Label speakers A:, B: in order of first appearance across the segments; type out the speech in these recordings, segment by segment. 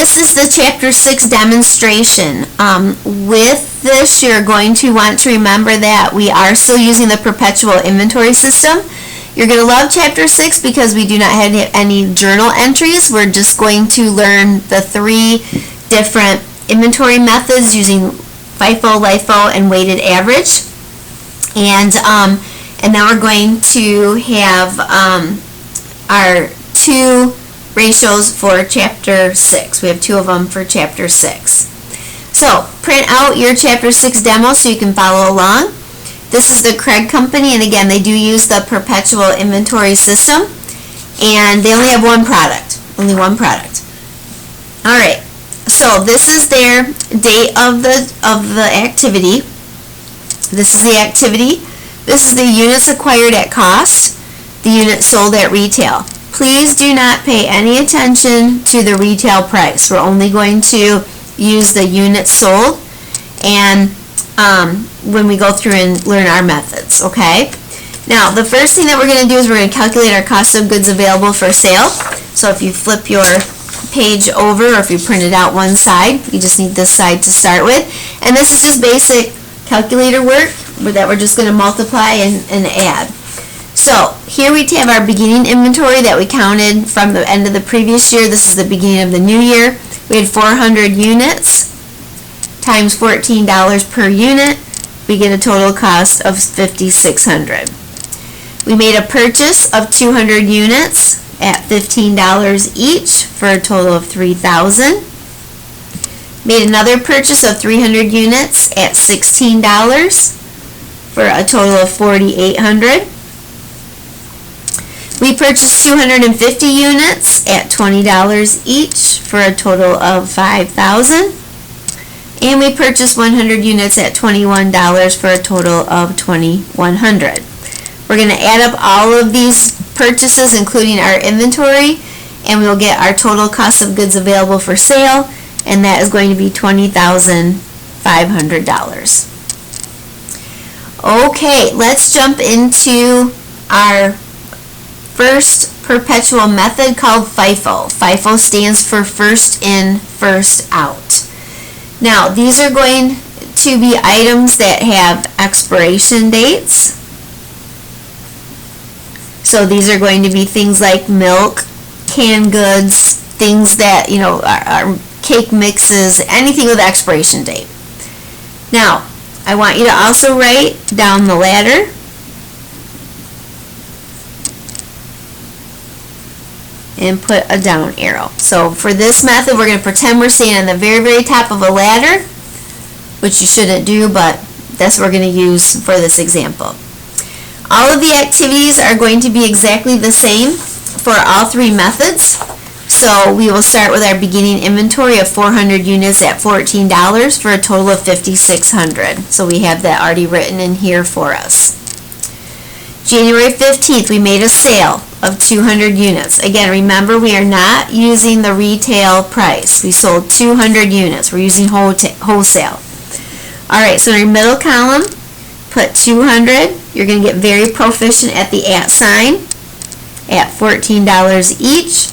A: this is the Chapter 6 demonstration. With this, you're going to want to remember that we are still using the perpetual inventory system. You're going to love Chapter 6 because we do not have any journal entries. We're just going to learn the 3 different inventory methods using Fifo, LIFO, and weighted average. And then we're going to have our 2 ratios for Chapter 6. We have 2 of them for Chapter 6. So, print out your Chapter 6 demo so you can follow along. This is the Craig Company, and again, they do use the perpetual inventory system, and they only have one product. Only one product. Alright, so this is their date of the activity. This is the activity. This is the units acquired at cost, the units sold at retail. Please do not pay any attention to the retail price. We're only going to use the units sold and when we go through and learn our methods, okay? Now, the first thing that we're going to do is we're going to calculate our cost of goods available for sale. So if you flip your page over, or if you print it out one side, you just need this side to start with. And this is just basic calculator work that we're just going to multiply and add. So here we have our beginning inventory that we counted from the end of the previous year. This is the beginning of the new year. We had 400 units times $14 per unit. We get a total cost of $5,600. We made a purchase of 200 units at $15 each for a total of $3,000. Made another purchase of 300 units at $16 for a total of $4,800. We purchased 250 units at $20 each for a total of $5,000. And we purchased 100 units at $21 for a total of $2,100. We're going to add up all of these purchases, including our inventory, and we'll get our total cost of goods available for sale, and that is going to be $20,500. Okay, let's jump into our first perpetual method called FIFO. FIFO stands for first in, first out. Now, these are going to be items that have expiration dates. So these are going to be things like milk, canned goods, things that, are cake mixes, anything with expiration date. Now, I want you to also write down the ladder. And put a down arrow. So for this method, we're going to pretend we're standing on the very, very top of a ladder, which you shouldn't do, but that's what we're going to use for this example. All of the activities are going to be exactly the same for all 3 methods. So we will start with our beginning inventory of 400 units at $14 for a total of $5,600. So we have that already written in here for us. January 15th, we made a sale of 200 units. Again, remember, we are not using the retail price. We sold 200 units. We're using wholesale. Alright, so in your middle column, put 200. You're going to get very proficient at the @ sign at $14 each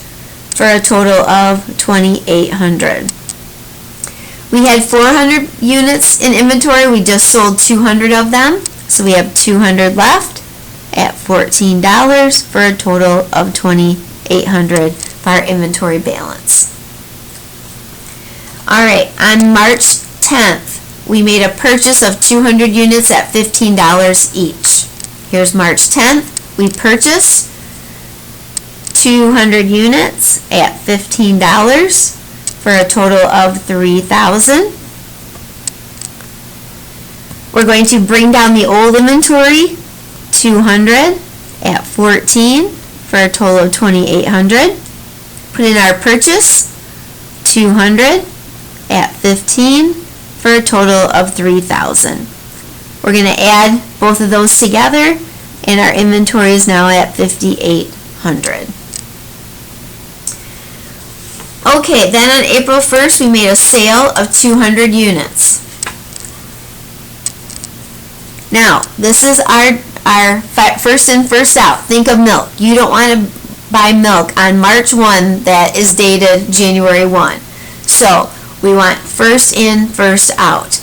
A: for a total of $2,800. We had 400 units in inventory. We just sold 200 of them. So we have 200 left at $14 for a total of $2,800 for our inventory balance. Alright, on March 10th, we made a purchase of 200 units at $15 each. Here's March 10th. We purchased 200 units at $15 for a total of $3,000. We're going to bring down the old inventory, 200 at 14 for a total of $2,800. Put in our purchase, 200 at 15 for a total of $3,000. We're going to add both of those together, and our inventory is now at $5,800. Okay, then on April 1st, we made a sale of 200 units. Now, this is our first in, first out. Think of milk. You don't want to buy milk on March 1 that is dated January 1. So we want first in, first out.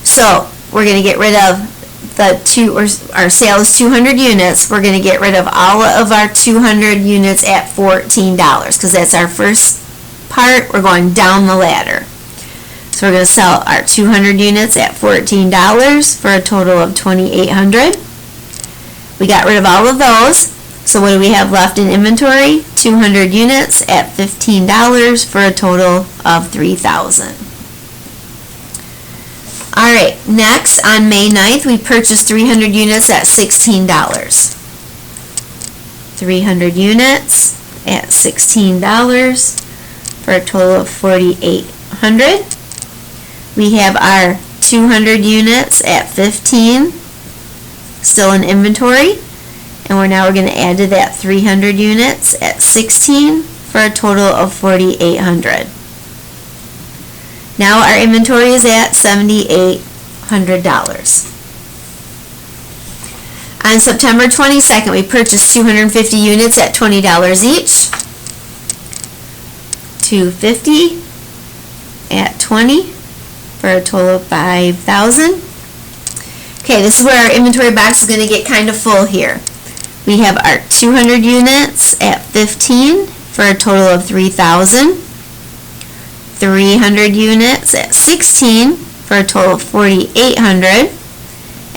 A: So we're going to get rid of our sale is 200 units. We're going to get rid of all of our 200 units at $14 because that's our first part. We're going down the ladder. So we're going to sell our 200 units at $14 for a total of $2,800. We got rid of all of those. So what do we have left in inventory? 200 units at $15 for a total of $3,000. Alright, next on May 9th we purchased 300 units at $16. 300 units at $16 for a total of $4,800. We have our 200 units at $15 still in inventory, and we're going to add to that 300 units at $16 for a total of $4,800. Now our inventory is at $7,800. On September 22nd, we purchased 250 units at $20 each. 250 at $20 for a total of $5,000. Okay, this is where our inventory box is going to get kind of full here. We have our 200 units at $15 for a total of $3,000. 300 units at $16 for a total of $4,800.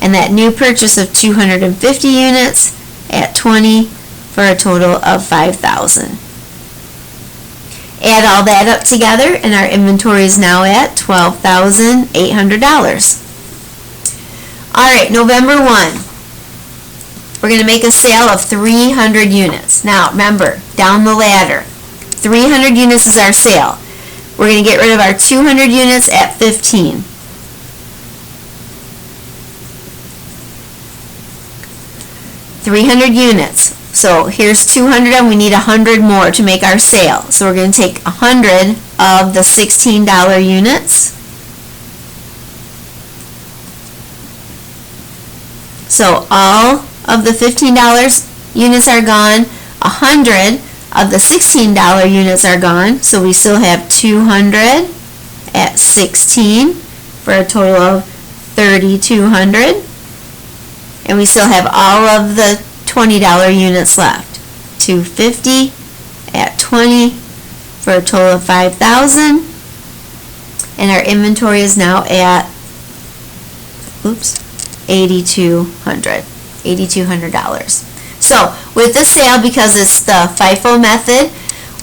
A: And that new purchase of 250 units at $20 for a total of $5,000. Add all that up together and our inventory is now at $12,800. Alright, November 1. We're going to make a sale of 300 units. Now, remember, down the ladder. 300 units is our sale. We're going to get rid of our 200 units at $15. $300 units. So here's 200 and we need 100 more to make our sale. So we're going to take 100 of the $16 units. So all of the $15 units are gone. 100 of the $16 units are gone. So we still have 200 at $16 for a total of $3,200. And we still have all of the $20 units left. 250 at $20 for a total of $5,000. And our inventory is now at $8,200. So with the sale, because it's the Fifo method,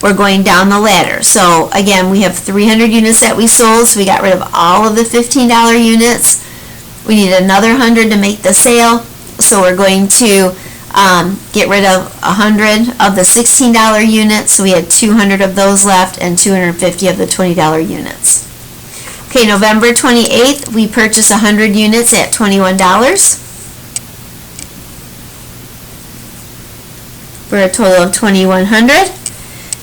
A: we're going down the ladder. So again, we have 300 units that we sold, so we got rid of all of the $15 units. We need another 100 to make the sale, so we're going to get rid of 100 of the $16 units, so we had 200 of those left and 250 of the $20 units. Okay, November 28th, we purchased 100 units at $21 for a total of $2,100.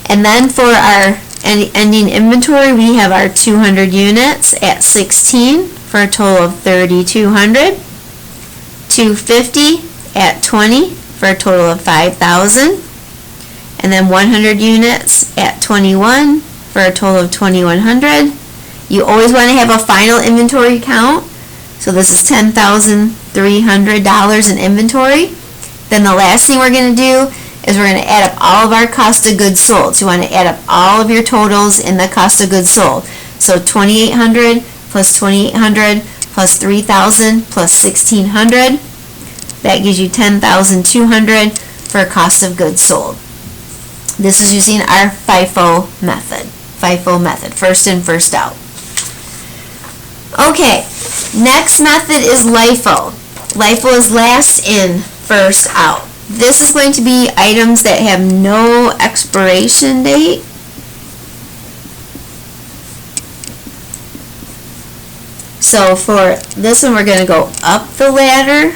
A: And then for our ending inventory, we have our 200 units at $16 for a total of $3,200. 250 at $20 for a total of $5,000. And then 100 units at $21 for a total of $2,100. You always want to have a final inventory count. So this is $10,300 in inventory. Then the last thing we're going to do is we're going to add up all of our cost of goods sold. So you want to add up all of your totals in the cost of goods sold. So $2,800 plus $2,800 plus $3,000 plus $1,600. That gives you $10,200 for cost of goods sold. This is using our Fifo method. Fifo method, first in, first out. Okay, next method is LIFO. LIFO is last in, first out. This is going to be items that have no expiration date. So for this one, we're going to go up the ladder.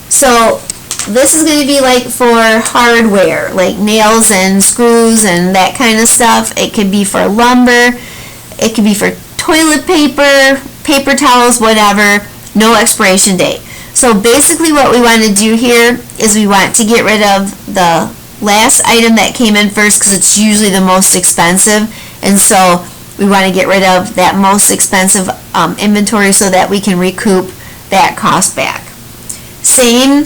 A: So this is going to be like for hardware, like nails and screws and that kind of stuff. It could be for lumber. It could be for toilet paper, paper towels, whatever. No expiration date. So basically what we want to do here is we want to get rid of the last item that came in first because it's usually the most expensive, and so we want to get rid of that most expensive inventory so that we can recoup that cost back. Same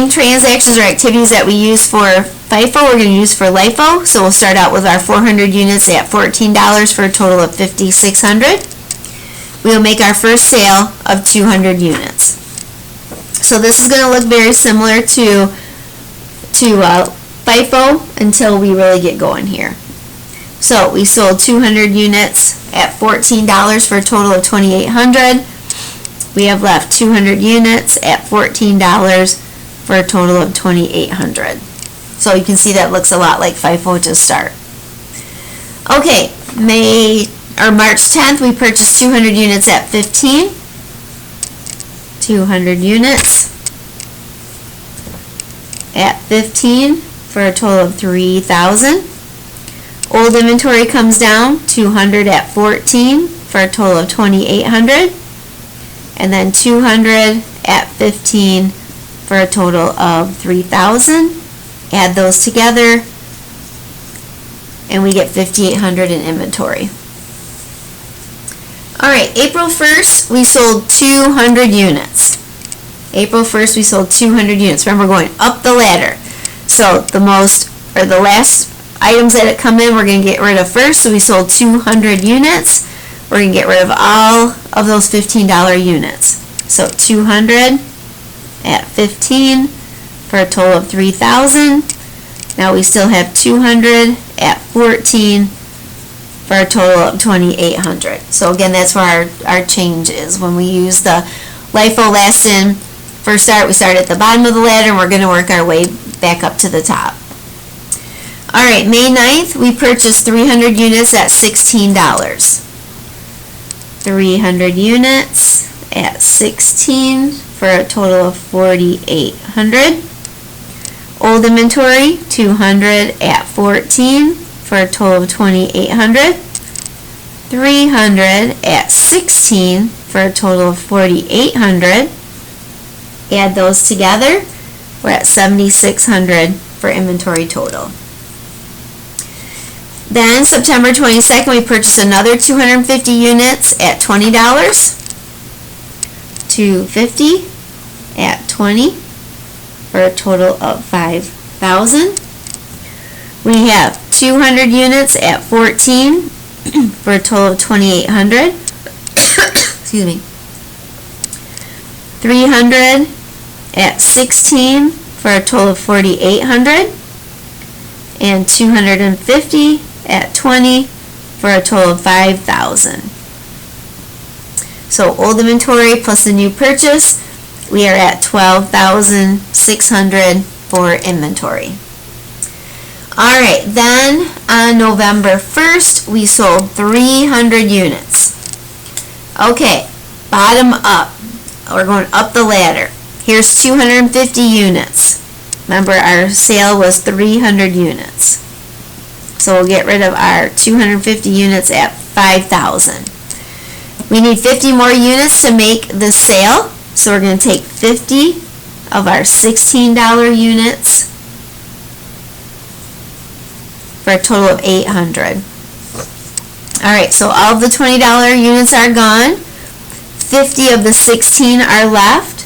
A: transactions or activities that we use for FIFO, we're going to use for LIFO. So we'll start out with our 400 units at $14 for a total of $5,600. We'll make our first sale of 200 units. So this is going to look very similar to FIFO until we really get going here. So we sold 200 units at $14 for a total of $2,800. We have left 200 units at $14 for a total of $2,800. So you can see that looks a lot like FIFO to start. Okay, March 10th, we purchased 200 units at $15. 200 units at $15 for a total of $3,000. Old inventory comes down, 200 at $14 for a total of $2,800. And then 200 at $15 for a total of $3,000. Add those together and we get $5,800 in inventory. Alright, April 1st we sold 200 units. April 1st we sold 200 units. Remember, we're going up the ladder. So the last items that come in we're going to get rid of first. So we sold 200 units. We're going to get rid of all of those $15 units. So 200 at 15 for a total of $3,000. Now we still have 200 at 14 for a total of $2,800. So again, that's where our change is. When we use the LIFO last in, first start, we start at the bottom of the ladder and we're going to work our way back up to the top. Alright, May 9th, we purchased 300 units at $16. 300 units at 16 for a total of $4,800. Old inventory, 200 at 14 for a total of $2,800. 300 at 16 for a total of $4,800. Add those together, we're at $7,600 for inventory total. Then September 22nd, we purchased another 250 units at $20. 250 at 20 for a total of $5,000. We have 200 units at 14 for a total of $2,800. Excuse me. 300 at 16 for a total of $4,800. And 250 at 20 for a total of $5,000. So old inventory plus the new purchase, we are at $12,600 for inventory. Alright, then on November 1st, we sold 300 units. Okay, bottom up. We're going up the ladder. Here's 250 units. Remember, our sale was 300 units. So we'll get rid of our 250 units at $5,000. We need 50 more units to make the sale. So we're going to take 50 of our $16 units for a total of $800. Alright, so all of the $20 units are gone. 50 of the 16 are left.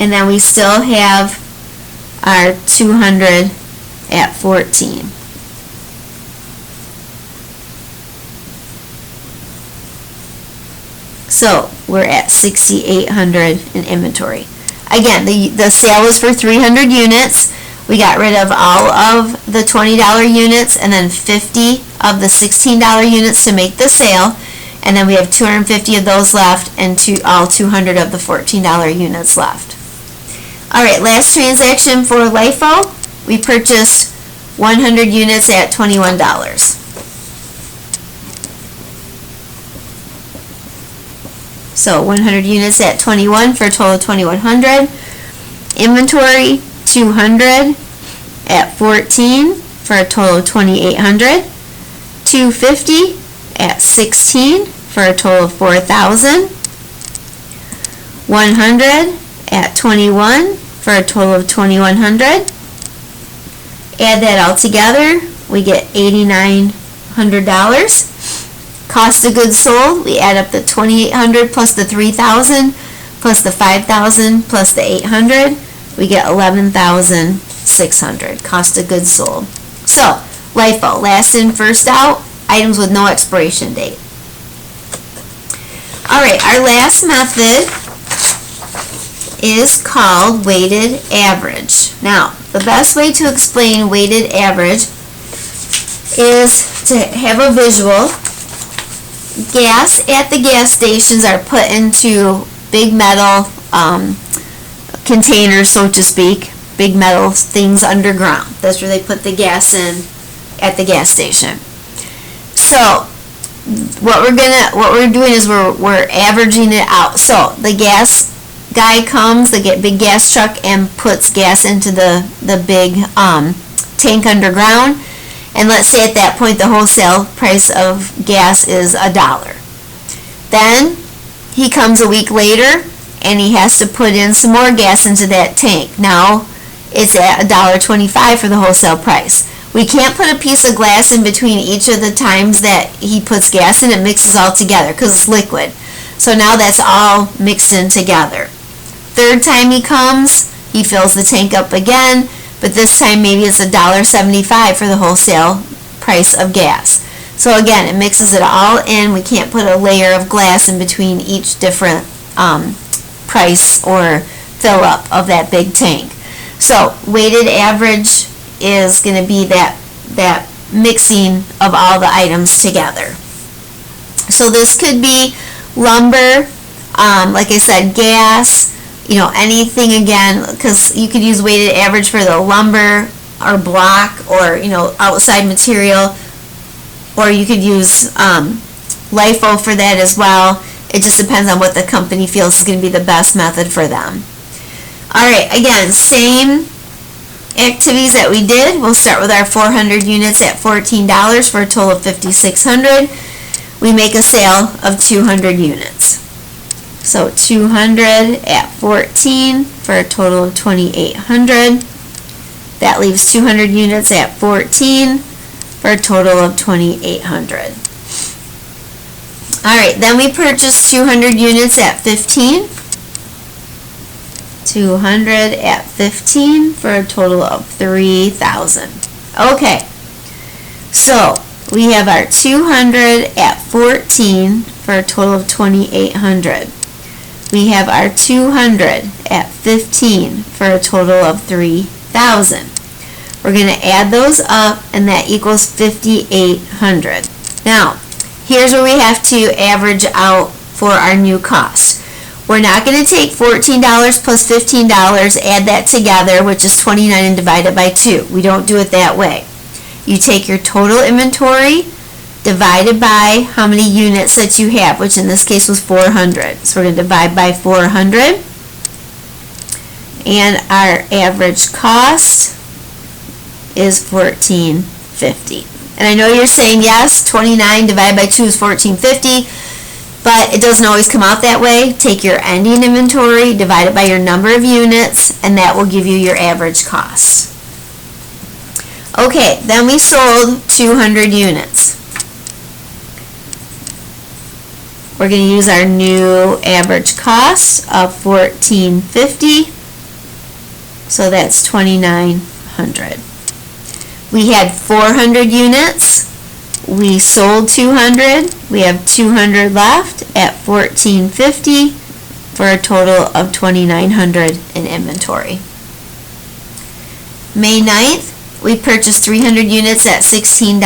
A: And then we still have our 200 at 14. So we're at $6,800 in inventory. Again, the sale was for 300 units. We got rid of all of the $20 units and then 50 of the $16 units to make the sale. And then we have 250 of those left and all 200 of the $14 units left. Alright, last transaction for LIFO. We purchased 100 units at $21. So 100 units at 21 for a total of $2,100. Inventory 200 at 14 for a total of $2,800. 250 at 16 for a total of $4,000. 100 at 21 for a total of 2,100. Add that all together, we get $8,900. Cost of goods sold, we add up the 2,800 plus the 3,000 plus the 5,000 plus the 800, we get 11,600. Cost of goods sold. So, LIFO, last in, first out, items with no expiration date. Alright, our last method is called weighted average. Now, the best way to explain weighted average is to have a visual. Gas at the gas stations are put into big metal containers, so to speak, big metal things underground. That's where they put the gas in at the gas station. So what we're doing is we're averaging it out. So the gas guy comes, the big gas truck, and puts gas into the big tank underground. And let's say at that point the wholesale price of gas is $1. Then he comes a week later and he has to put in some more gas into that tank. Now it's at $1.25 for the wholesale price. We can't put a piece of glass in between each of the times that he puts gas in. It mixes all together because it's liquid. So now that's all mixed in together. Third time he comes, he fills the tank up again, but this time maybe it's $1.75 for the wholesale price of gas. So again, it mixes it all in. We can't put a layer of glass in between each different price or fill up of that big tank. So weighted average is going to be that mixing of all the items together. So this could be lumber, like I said, gas, anything again, because you could use weighted average for the lumber or block or, outside material, or you could use LIFO for that as well. It just depends on what the company feels is going to be the best method for them. Alright, again, same activities that we did. We'll start with our 400 units at $14 for a total of $5,600. We make a sale of 200 units. So 200 at 14 for a total of 2,800. That leaves 200 units at 14 for a total of 2,800. Alright, then we purchased 200 units at 15. 200 at 15 for a total of 3,000. Okay, so we have our 200 at 14 for a total of 2,800. We have our 200 at 15 for a total of 3,000. We're going to add those up, and that equals 5,800. Now, here's where we have to average out for our new cost. We're not going to take $14 plus $15, add that together, which is 29, and divide it by 2. We don't do it that way. You take your total inventory divided by how many units that you have, which in this case was 400. So we're going to divide by 400. And our average cost is $14.50. And I know you're saying, yes, 29 divided by 2 is $14.50. But it doesn't always come out that way. Take your ending inventory, divide it by your number of units, and that will give you your average cost. Okay, then we sold 200 units. We're going to use our new average cost of $14.50. So that's $2,900. We had 400 units. We sold 200. We have 200 left at $14.50 for a total of $2,900 in inventory. May 9th, we purchased 300 units at $16.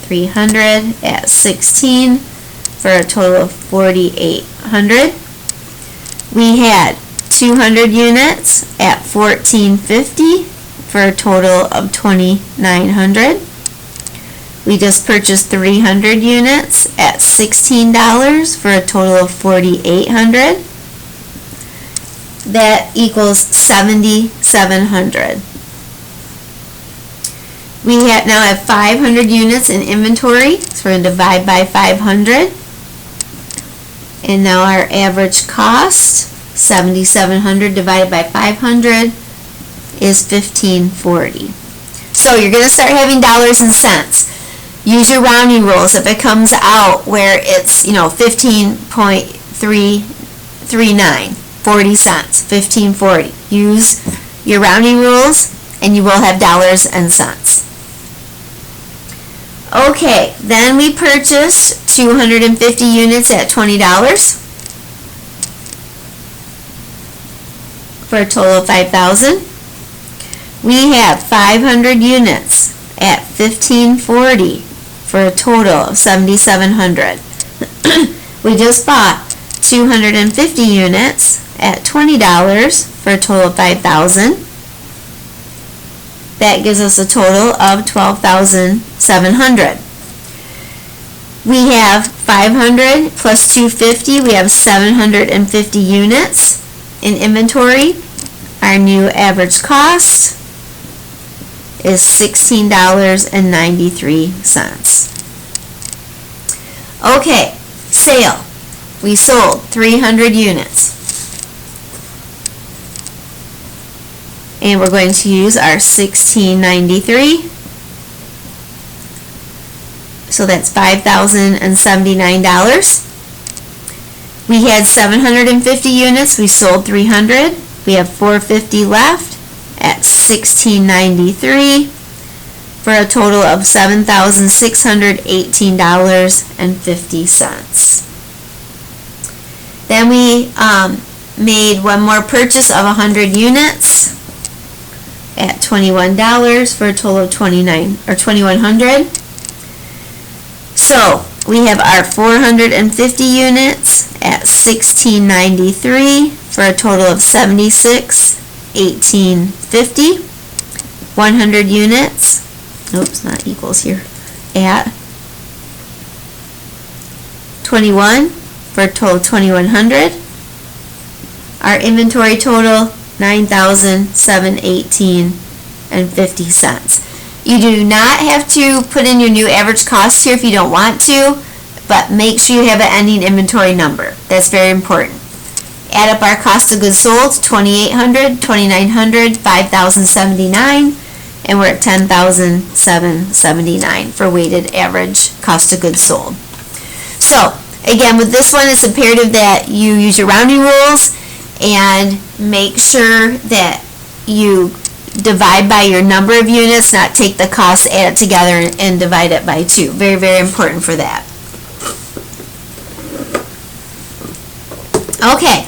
A: 300 at 16 for a total of $4,800. We had 200 units at $14.50 for a total of $2,900. We just purchased 300 units at $16 for a total of $4,800. That equals $7,700. We now have 500 units in inventory, so we're going to divide by 500. And now our average cost, 7,700 divided by 500 is 1,540. So you're going to start having dollars and cents. Use your rounding rules. If it comes out where it's, 15.339, 40 cents, 1540. Use your rounding rules and you will have dollars and cents. Okay, then we purchased 250 units at $20 for a total of $5,000. We have 500 units at $15.40 for a total of $7,700. We just bought 250 units at $20 for a total of $5,000. That gives us a total of $12,700. We have 500 plus 250, we have 750 units in inventory. Our new average cost is $16.93. Okay, sale. We sold 300 units. And we're going to use our $16.93. So that's $5,079. We had 750 units. We sold 300. We have 450 left at $16.93 for a total of $7,618.50. Then we made one more purchase of 100 units at $21 for a total of $2,100. So we have our 450 units at $16.93 for a total of $76,1850. 100 units, oops, not equals here, at 21 for a total of $2,100. Our inventory total $9,718.50. You do not have to put in your new average cost here if you don't want to, but make sure you have an ending inventory number. That's very important. Add up our cost of goods sold, $2,800, $2,900, $5,079, and we're at $10,779 for weighted average cost of goods sold. So again, with this one, it's imperative that you use your rounding rules and make sure that you divide by your number of units, not take the cost, add it together, and divide it by 2. Very, very important for that. Okay.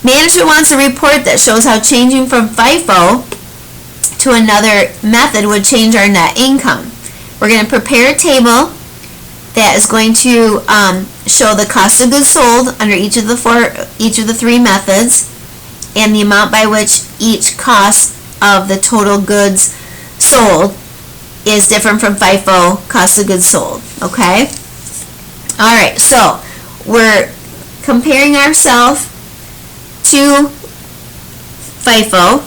A: Management wants a report that shows how changing from Fifo to another method would change our net income. We're going to prepare a table that is going to show the cost of goods sold under each of the three methods and the amount by which each cost of the total goods sold is different from Fifo cost of goods sold. Okay? Alright, so we're comparing ourselves to Fifo,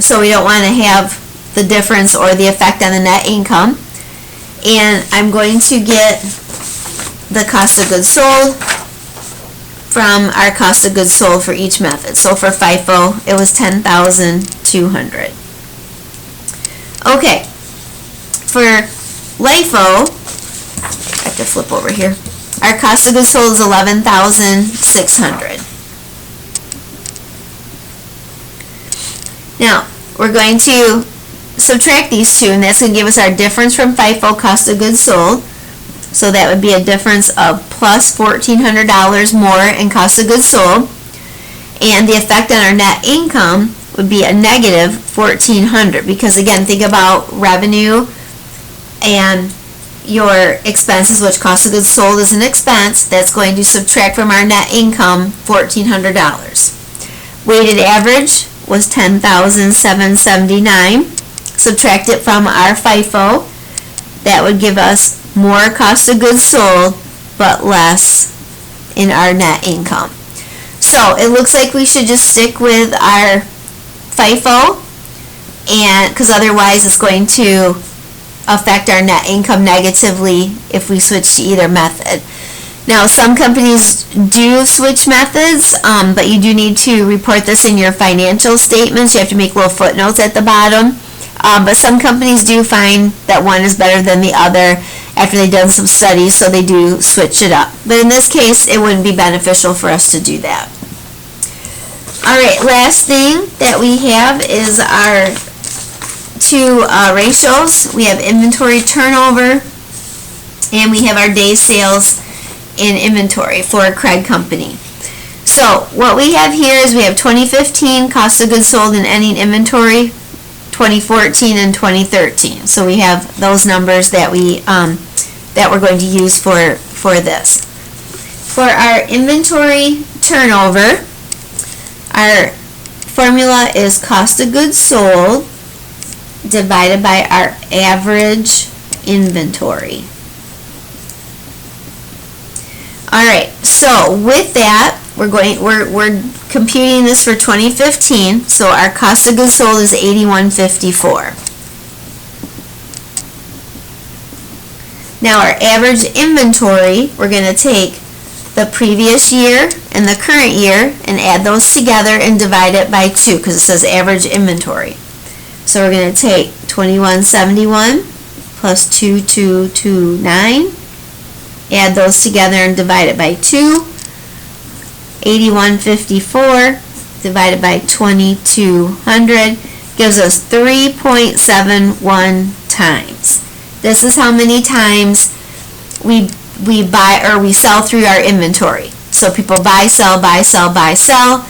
A: so we don't want to have the difference or the effect on the net income. And I'm going to get the cost of goods sold from our cost of goods sold for each method. So for Fifo, it was $10,200. Okay, for LIFO, I have to flip over here. Our cost of goods sold is $11,600. Now, we're going to subtract these two, and that's going to give us our difference from Fifo cost of goods sold. So that would be a difference of plus $1,400 more in cost of goods sold. And the effect on our net income would be a negative $1,400, because again, think about revenue and your expenses, which cost of goods sold is an expense. That's going to subtract from our net income $1,400. Weighted average was $10,779. Subtract it from our Fifo. That would give us more cost of goods sold, but less in our net income. So it looks like we should just stick with our Fifo, and because otherwise it's going to affect our net income negatively if we switch to either method. Now, some companies do switch methods, but you do need to report this in your financial statements. You have to make little footnotes at the bottom. But some companies do find that one is better than the other after they've done some studies, so they do switch it up. But in this case, it wouldn't be beneficial for us to do that. All right, last thing that we have is our two ratios. We have inventory turnover, and we have our day sales in inventory for a Craig company. So what we have here is we have 2015 cost of goods sold and ending inventory, 2014 and 2013. So we have those numbers that we're going to use for this. For our inventory turnover, our formula is cost of goods sold divided by our average inventory. All right, so with that, we're computing this for 2015. So our cost of goods sold is $81.54. Now our average inventory, we're going to take the previous year and the current year and add those together and divide it by 2 because it says average inventory. So we're going to take 2171 plus 2229. Add those together and divide it by 2. 81.54 divided by 2200 gives us 3.71 times. This is how many times we buy or we sell through our inventory. So people buy, sell, buy, sell, buy, sell,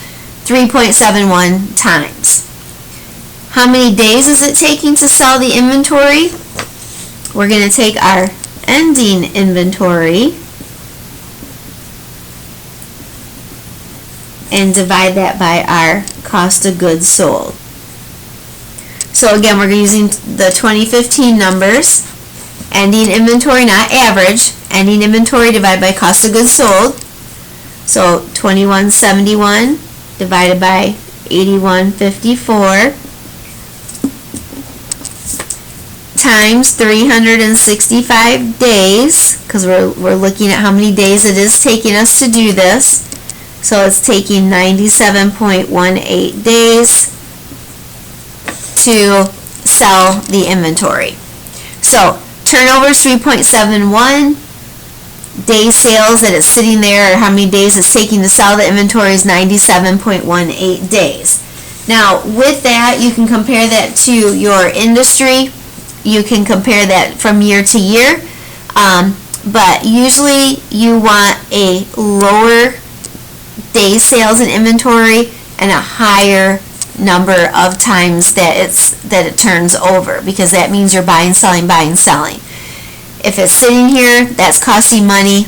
A: 3.71 times. How many days is it taking to sell the inventory? We're going to take our ending inventory and divide that by our cost of goods sold. So again, we're using the 2015 numbers, ending inventory, not average, ending inventory divided by cost of goods sold. So 2171 divided by 81.54 times 365 days, because we're looking at how many days it is taking us to do this. So it's taking 97.18 days to sell the inventory. So turnover is 3.71. Day sales that it's sitting there, or how many days it's taking to sell the inventory, is 97.18 days. Now with that, you can compare that to your industry. You can compare that from year to year, but usually you want a lower day sales and inventory and a higher number of times that it turns over, because that means you're buying, selling, buying, selling. If it's sitting here, that's costing money,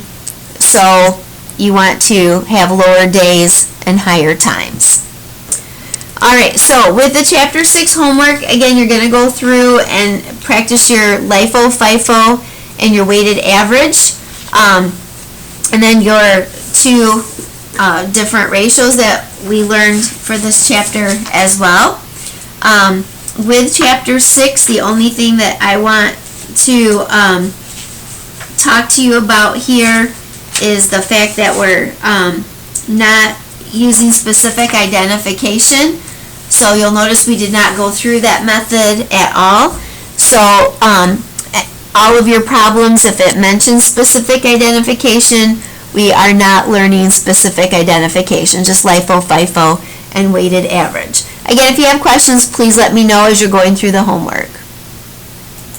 A: so you want to have lower days and higher times. Alright, so with the Chapter 6 homework, again, you're going to go through and practice your LIFO, FIFO, and your weighted average, and then your two different ratios that we learned for this chapter as well. With Chapter 6, the only thing that I want to talk to you about here is the fact that we're not using specific identification. So you'll notice we did not go through that method at all. So all of your problems, if it mentions specific identification, we are not learning specific identification, just LIFO, FIFO, and weighted average. Again, if you have questions, please let me know as you're going through the homework.